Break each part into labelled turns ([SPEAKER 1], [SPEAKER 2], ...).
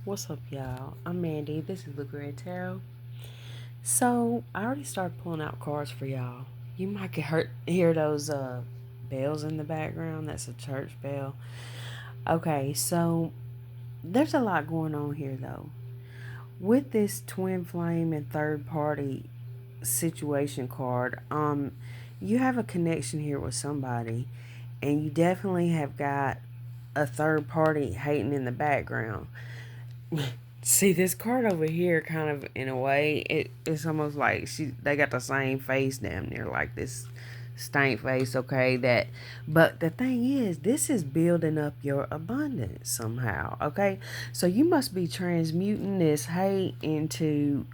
[SPEAKER 1] What's up, y'all? I'm Mandy. This is Luca and Tarot. So, I already started pulling out cards for y'all. You might hear those bells in the background. That's a church bell. Okay, so there's a lot going on here, though. With this twin flame and third party situation card, you have a connection here with somebody, and you definitely have got a third party hating in the background. See this card over here, kind of in a way, it's almost like they got the same face damn near, like this stank face. Okay, but the thing is, this is building up your abundance somehow. Okay, so you must be transmuting this hate into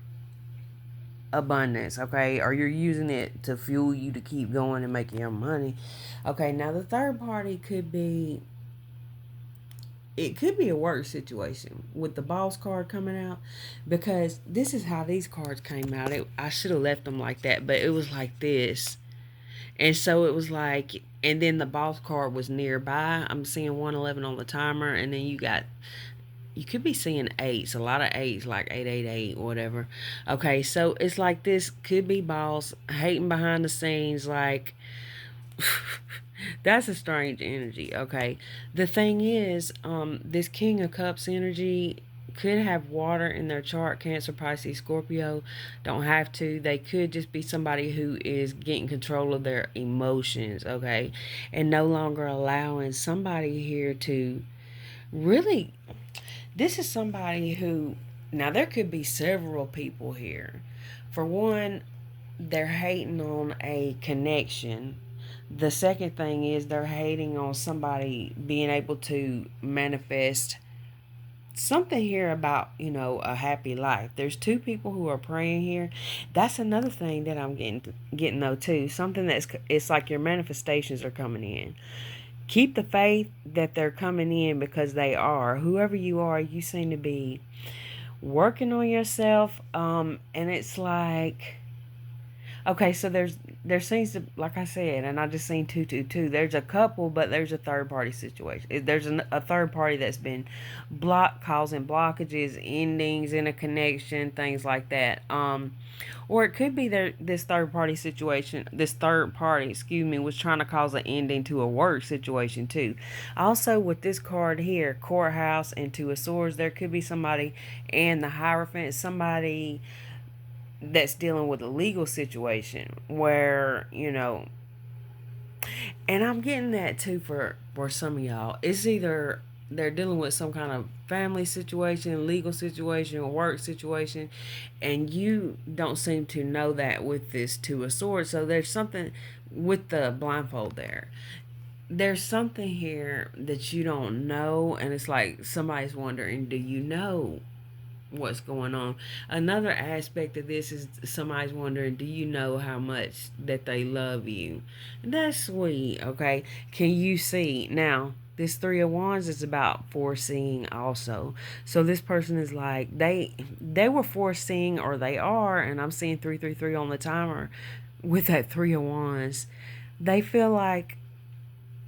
[SPEAKER 1] abundance. Okay, or you're using it to fuel you to keep going and making your money. Okay, now the third party could be a work situation with the boss card coming out, because this is how these cards came out. I should have left them like that, but it was like this. And so it was like, and then the boss card was nearby. I'm seeing 111 on the timer, and then you could be seeing eights, a lot of eights, like 888, whatever. Okay, so it's like this could be boss hating behind the scenes, like, that's a strange energy. Okay, the thing is, this King of Cups energy could have water in their chart. Cancer, Pisces, Scorpio. Don't have to. They could just be somebody who is getting control of their emotions. Okay, and no longer allowing somebody here to really. This is somebody who, now there could be several people here. For one, they're hating on a connection. The second thing is they're hating on somebody being able to manifest something here about, a happy life. There's two people who are praying here. That's another thing that I'm getting though too. Something it's like your manifestations are coming in. Keep the faith that they're coming in, because they are. Whoever you are, you seem to be working on yourself. And it's like, okay, so there seems to, like I said, and I just seen 222. There's a couple, but there's a third party situation. There's a third party that's been causing blockages, endings in a connection, things like that. Or it could be this third party situation. This third party, excuse me, was trying to cause an ending to a work situation too. Also, with this card here, courthouse and two of swords, there could be somebody, and the Hierophant, somebody that's dealing with a legal situation where, and I'm getting that too for some of y'all. It's either they're dealing with some kind of family situation, legal situation, work situation, and you don't seem to know that with this two of swords. So there's something with the blindfold there. There's something here that you don't know, and it's like somebody's wondering, do you know what's going on? Another aspect of this is somebody's wondering, do you know how much that they love you? That's sweet. Okay, can you see now? This three of wands is about foreseeing also. So this person is like, they were foreseeing, or they are, and I'm seeing 333 on the timer with that three of wands. They feel like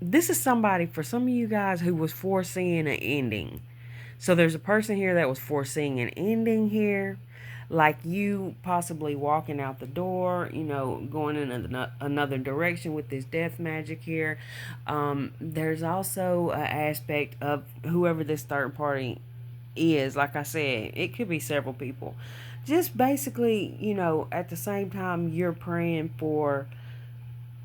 [SPEAKER 1] this is somebody, for some of you guys, who was foreseeing an ending. So there's a person here that was foreseeing an ending here, like you possibly walking out the door, going in another direction with this death magic here. There's also an aspect of whoever this third party is. Like I said, it could be several people. Just basically, at the same time, you're praying for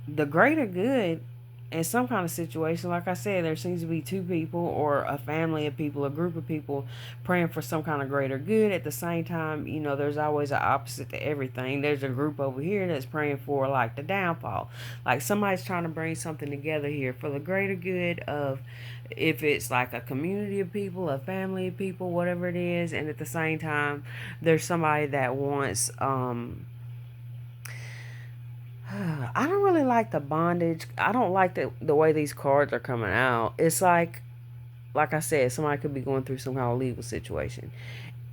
[SPEAKER 1] the greater good in some kind of situation. Like I said, there seems to be two people, or a family of people, a group of people praying for some kind of greater good. At the same time, there's always an opposite to everything. There's a group over here that's praying for, like, the downfall. Like somebody's trying to bring something together here for the greater good of, if it's like a community of people, a family of people, whatever it is. And at the same time, there's somebody that wants, I don't really like the bondage. I don't like the way these cards are coming out. It's like I said, somebody could be going through some kind of legal situation.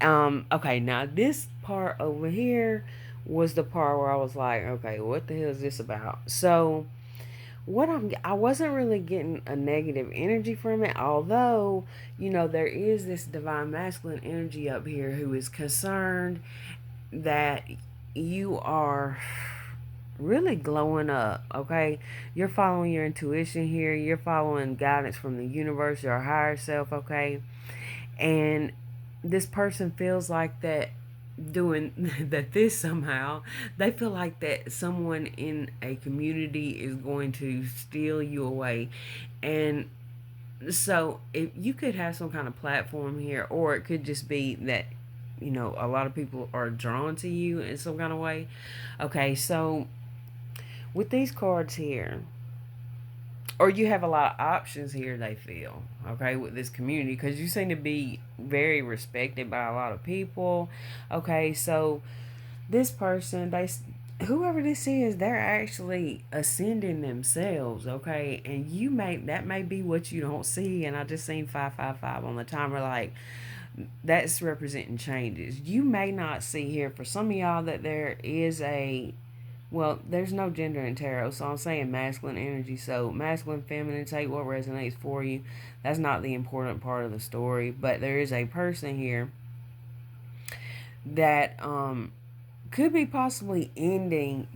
[SPEAKER 1] Okay, now this part over here was the part where I was like, okay, what the hell is this about? So I wasn't really getting a negative energy from it, although, there is this divine masculine energy up here who is concerned that you are really glowing up, okay? You're following your intuition here, you're following guidance from the universe, your higher self, okay? And this person feels like that doing that this somehow they feel like that someone in a community is going to steal you away. And so if you could have some kind of platform here, or it could just be that a lot of people are drawn to you in some kind of way. Okay, so with these cards here, or you have a lot of options here, they feel, okay, with this community, because you seem to be very respected by a lot of people. Okay, so this person, whoever this is, they're actually ascending themselves, okay? And that may be what you don't see. And I just seen 555 on the timer, like that's representing changes. You may not see here for some of y'all that there is a, well, there's no gender in tarot, so I'm saying masculine energy. So masculine, feminine, take what resonates for you. That's not the important part of the story, but there is a person here that could be possibly ending,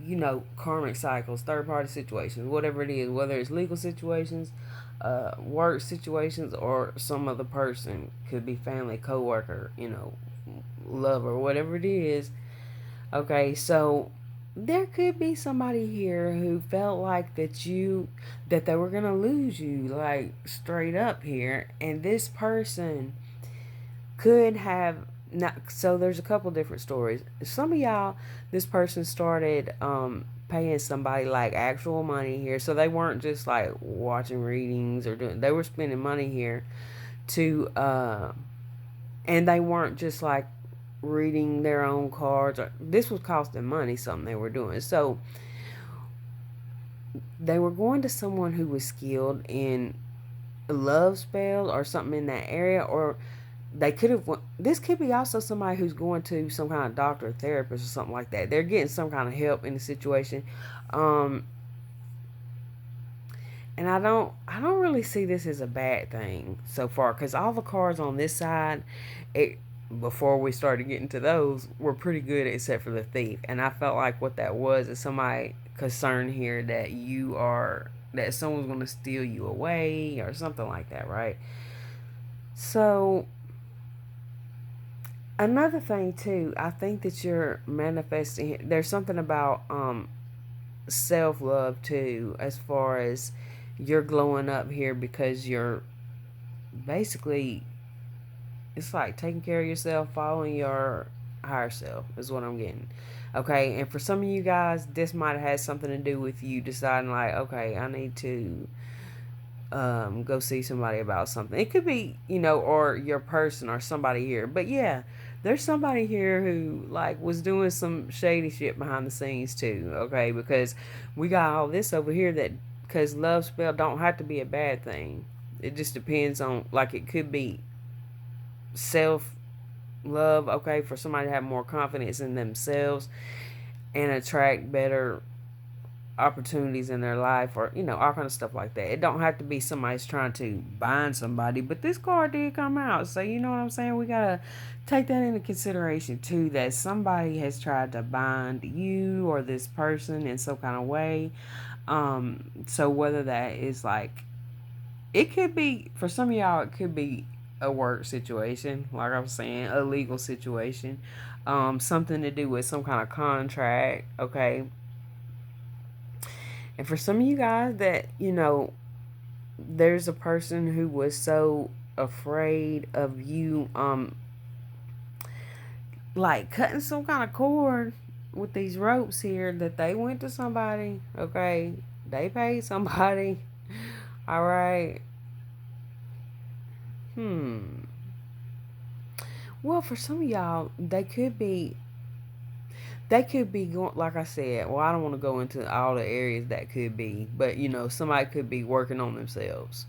[SPEAKER 1] karmic cycles, third party situations, whatever it is, whether it's legal situations, work situations, or some other person, could be family, coworker, lover, whatever it is. Okay, so there could be somebody here who felt like that they were gonna lose you, like straight up here, and this person could have not. So there's a couple different stories. Some of y'all, this person started paying somebody like actual money here, so they weren't just like watching readings or doing, they were spending money here to and they weren't just like reading their own cards, or this was costing money, something they were doing. So they were going to someone who was skilled in love spell or something in that area, or they could have, this could be also somebody who's going to some kind of doctor or therapist or something like that. They're getting some kind of help in the situation. um and I don't really see this as a bad thing so far, because all the cards on this side, it, before we started getting to those, were pretty good except for the thief. And I felt like what that was is somebody concerned here that that someone's going to steal you away or something like that, right? So another thing too, I think that you're manifesting, there's something about self-love too, as far as you're glowing up here because you're basically, it's like taking care of yourself, following your higher self is what I'm getting. Okay, and for some of you guys, this might have had something to do with you deciding like, okay, I need to go see somebody about something. It could be, or your person or somebody here. But yeah, there's somebody here who like was doing some shady shit behind the scenes too. Okay, because we got all this over here that, because love spell don't have to be a bad thing. It just depends on, like, it could be self love, okay, for somebody to have more confidence in themselves and attract better opportunities in their life, or all kind of stuff like that. It don't have to be somebody's trying to bind somebody, but this card did come out, so you know what I'm saying, we gotta take that into consideration too, that somebody has tried to bind you or this person in some kind of way. So whether that is like, it could be for some of y'all, it could be a work situation, like I was saying, a legal situation, something to do with some kind of contract, okay. And for some of you guys that, there's a person who was so afraid of you, like cutting some kind of cord with these ropes here, that they went to somebody, okay? They paid somebody, all right? Well, for some of y'all, they could be going, like I said, well, I don't want to go into all the areas that could be, but somebody could be working on themselves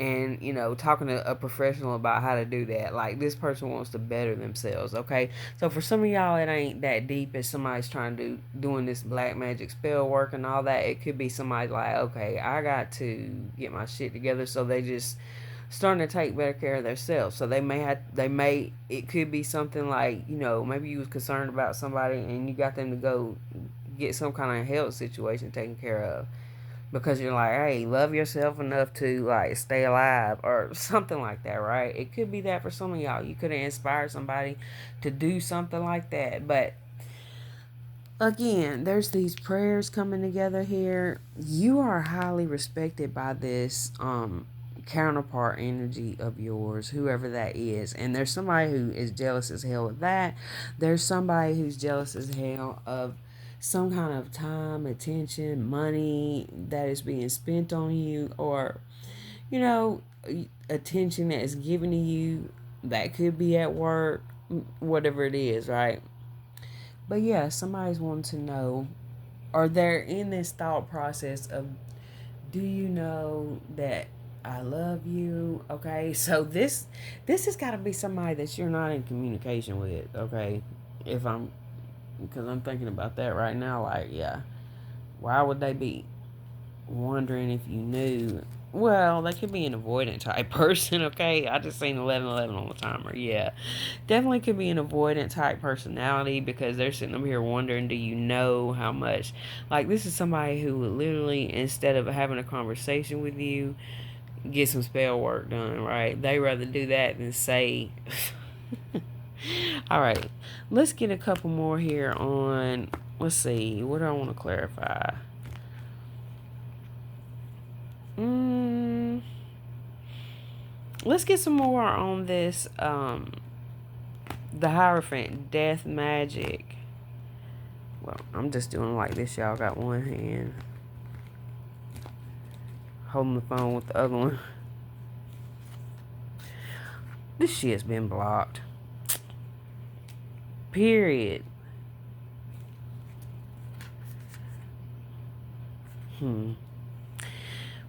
[SPEAKER 1] and talking to a professional about how to do that. Like, this person wants to better themselves. Okay, so for some of y'all, it ain't that deep as somebody's trying to doing this black magic spell work and all that. It could be somebody like, okay, I got to get my shit together, so they just starting to take better care of themselves. So it could be something like, maybe you was concerned about somebody and you got them to go get some kind of health situation taken care of, because you're like, hey, love yourself enough to like stay alive or something like that, right? It could be that for some of y'all. You could have inspired somebody to do something like that. But again, there's these prayers coming together here. You are highly respected by this counterpart energy of yours, whoever that is. And there's somebody who is jealous as hell of that. There's somebody who's jealous as hell of some kind of time, attention, money that is being spent on you, or you know, attention that is given to you, that could be at work, whatever it is, right? But yeah, somebody's wanting to know, or they're in this thought process of, do you know that I love you? Okay, so this has got to be somebody that you're not in communication with. Okay, if I'm because I'm thinking about that right now. Like, yeah, why would they be wondering if you knew? Well, they could be an avoidant type person. Okay, I just seen 1111 on the timer. Yeah, definitely could be an avoidant type personality, because they're sitting up here wondering, do you know how much? Like, this is somebody who would literally, instead of having a conversation with you, get some spell work done, right? They rather do that than say. All right, let's get a couple more here on. Let's see, what do I want to clarify? Mm, let's get some more on this. The Hierophant, death magic. Well, I'm just doing like this. Y'all got one hand holding the phone with the other one. This shit's been blocked. Period.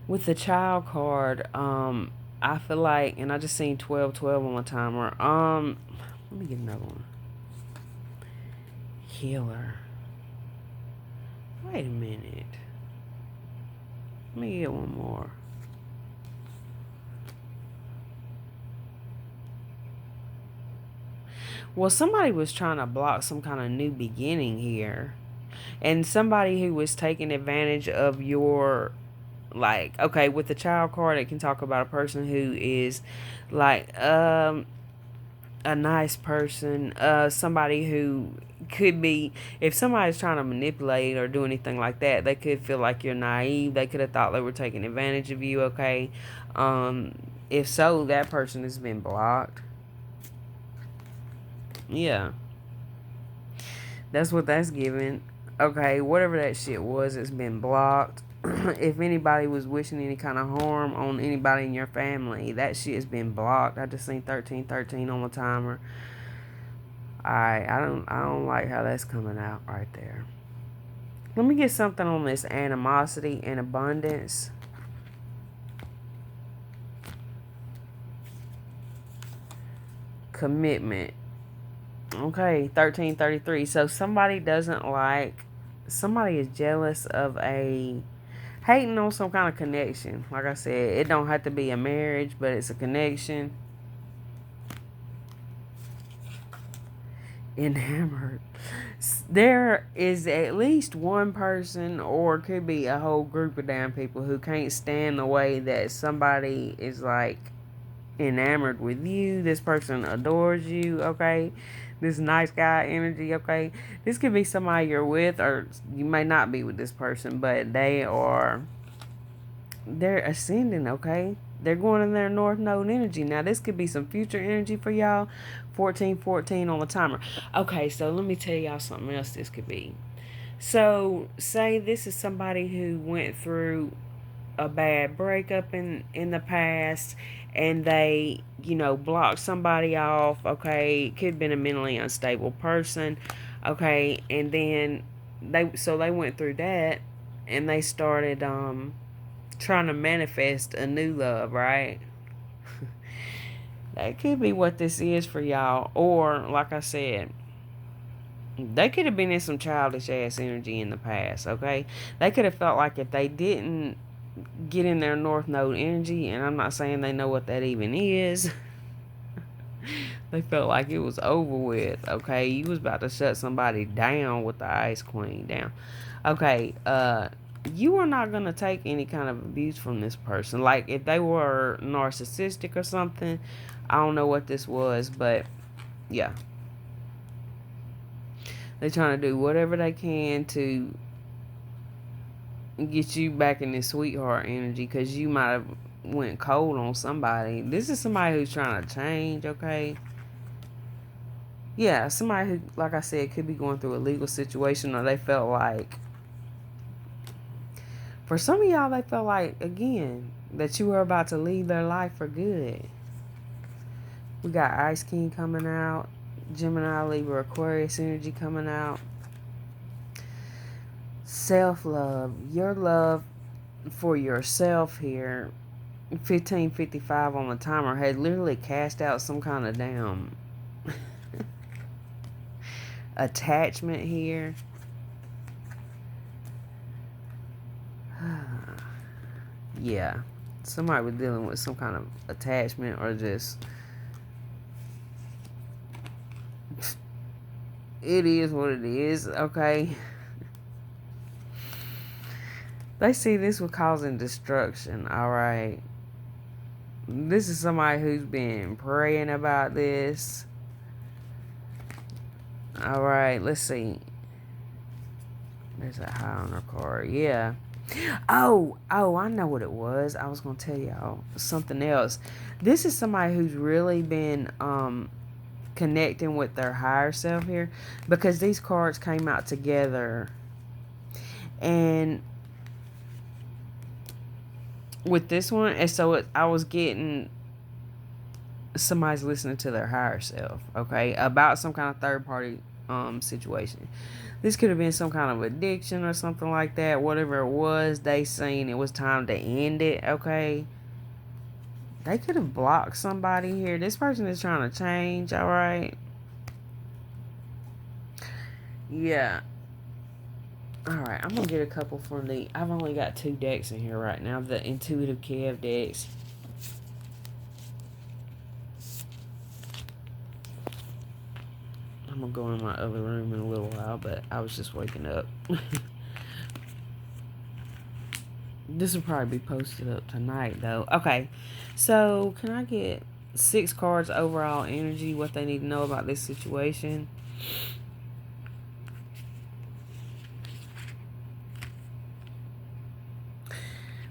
[SPEAKER 1] With the child card, I feel like, and I just seen 1212 on the timer. Let me get another one. Healer. Wait a minute. Let me get one more. Well, somebody was trying to block some kind of new beginning here. And somebody who was taking advantage of your, like, okay, with the child card, it can talk about a person who is like a nice person, somebody who could be, if somebody's trying to manipulate or do anything like that, they could feel like you're naive. They could have thought they were taking advantage of you. Okay, um if so, that person has been blocked. Yeah, that's what that's given. Okay, whatever that shit was, it's been blocked. If anybody was wishing any kind of harm on anybody in your family, that shit has been blocked. I just seen 1313 on the timer. Alright, I don't like how that's coming out right there. Let me get something on this animosity and abundance. Commitment. Okay, 1333. So somebody doesn't like, somebody is jealous of a, hating on some kind of connection. Like I said, it don't have to be a marriage, but it's a connection. Enamored. There is at least one person, or it could be a whole group of damn people, who can't stand the way that somebody is like enamored with you. This person adores you, okay? This nice guy energy, okay? This could be somebody you're with, or you may not be with this person, but they're ascending, okay? They're going in their north node energy. Now, this could be some future energy for y'all. 1414 on the timer. Okay, so let me tell y'all something else this could be. So, say this is somebody who went through a bad breakup in the past, and they blocked somebody off. Okay, it could have been a mentally unstable person. Okay, and then they went through that, and they started trying to manifest a new love, right? That could be what this is for y'all. Or, like I said, they could have been in some childish ass energy in the past, okay? They could have felt like if they didn't get in their North Node energy, and I'm not saying they know what that even is, they felt like it was over with, okay? You was about to shut somebody down with the Ice Queen down. Okay, you are not gonna take any kind of abuse from this person. Like if they were narcissistic or something, I don't know what this was, but yeah. They're trying to do whatever they can to get you back in this sweetheart energy because you might have went cold on somebody. This is somebody who's trying to change, okay? Yeah, somebody who, like I said, could be going through a legal situation, or they felt like, for some of y'all, they felt like, again, that you were about to leave their life for good. We got Ice King coming out, Gemini, Libra, Aquarius energy coming out. Self-love, your love for yourself here, 1555 on the timer, had literally cast out some kind of damn attachment here. Yeah, somebody was dealing with some kind of attachment, or just, it is what it is, okay? They see this was causing destruction, alright? This is somebody who's been praying about this. Alright, let's see. There's a high on her card. Yeah. Oh, I know what it was. I was going to tell y'all something else. This is somebody who's really been connecting with their higher self here, because these cards came out together. And with this one, and so I was getting somebody's listening to their higher self, okay, about some kind of third party situation. This could have been some kind of addiction or something like that. Whatever it was, they seen it was time to end it, okay? They could have blocked somebody here. This person is trying to change, alright? Yeah. Alright, I'm going to get a couple from the... I've only got 2 decks in here right now. The Intuitive Kev decks. I'm going to go in my other room in a little while, but I was just waking up. This will probably be posted up tonight, though. Okay, so can I get 6 cards overall energy, what they need to know about this situation?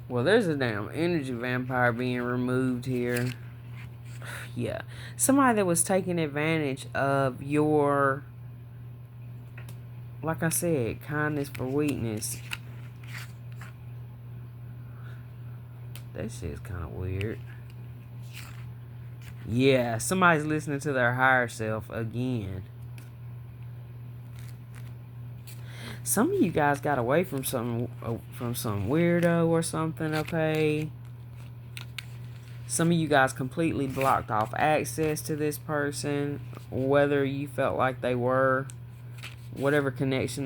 [SPEAKER 1] Well, there's a damn energy vampire being removed here. Yeah, somebody that was taking advantage of your, like I said, kindness for weakness. That shit's kind of weird. Yeah, somebody's listening to their higher self again. Some of you guys got away from some weirdo or something, okay? Some of you guys completely blocked off access to this person, whether you felt like they were, whatever connection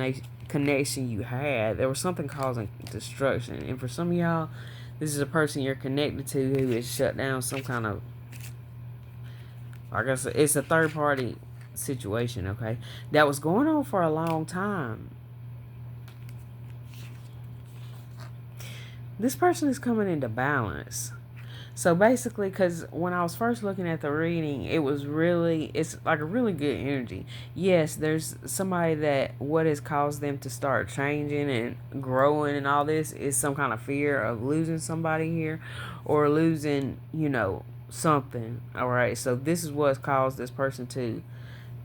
[SPEAKER 1] you had. There was something causing destruction, and for some of y'all, this is a person you're connected to who has shut down some kind of, like I said, it's a third party situation, okay, that was going on for a long time. This person is coming into balance. So basically, because when I was first looking at the reading, it's like a really good energy. Yes, there's somebody that what has caused them to start changing and growing and all this is some kind of fear of losing somebody here, or losing, something. All right, so this is what's caused this person to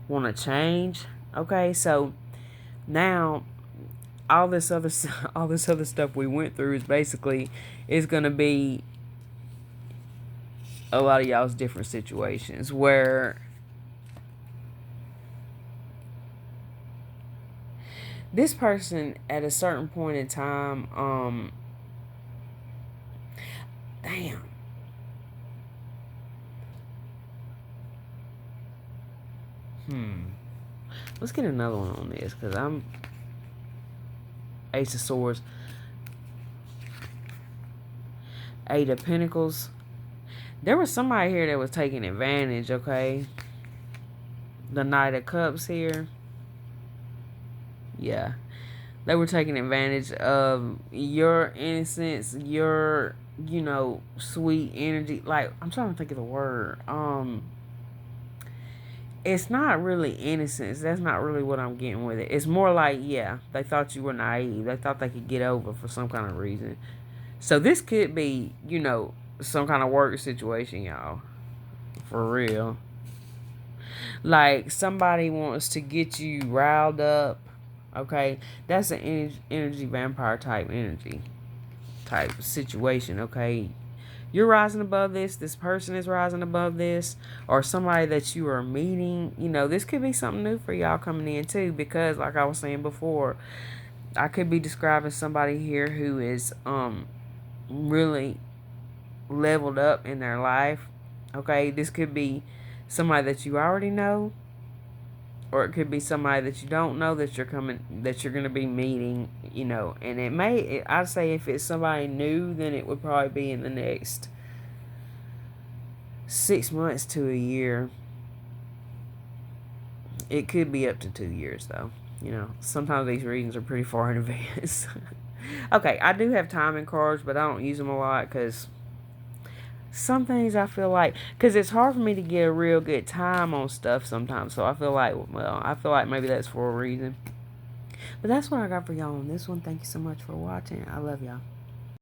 [SPEAKER 1] want to change. Okay, so now all this other stuff we went through is gonna be a lot of y'all's different situations where this person at a certain point in time Damn. Let's get another one on this, because I'm Ace of Swords, Eight of Pentacles. There was somebody here that was taking advantage, okay? The Knight of Cups here. Yeah. They were taking advantage of your innocence, your, sweet energy. Like, I'm trying to think of the word. It's not really innocence. That's not really what I'm getting with it. It's more like, yeah, they thought you were naive. They thought they could get over for some kind of reason. So this could be, some kind of work situation, y'all. For real. Like, somebody wants to get you riled up. Okay? That's an energy vampire type energy. Type situation, okay? You're rising above this person is rising above this, or somebody that you are meeting, this could be something new for y'all coming in too, because like I was saying before, I could be describing somebody here who is really leveled up in their life. Okay, this could be somebody that you already know, or it could be somebody that you don't know that you're going to be meeting, and I'd say if it's somebody new, then it would probably be in the next 6 months to a year. It could be up to 2 years though. Sometimes these readings are pretty far in advance. Okay, I do have timing cards, but I don't use them a lot because some things I feel like, because it's hard for me to get a real good time on stuff sometimes. So I feel like maybe that's for a reason. But that's what I got for y'all on this one. Thank you so much for watching. I love y'all.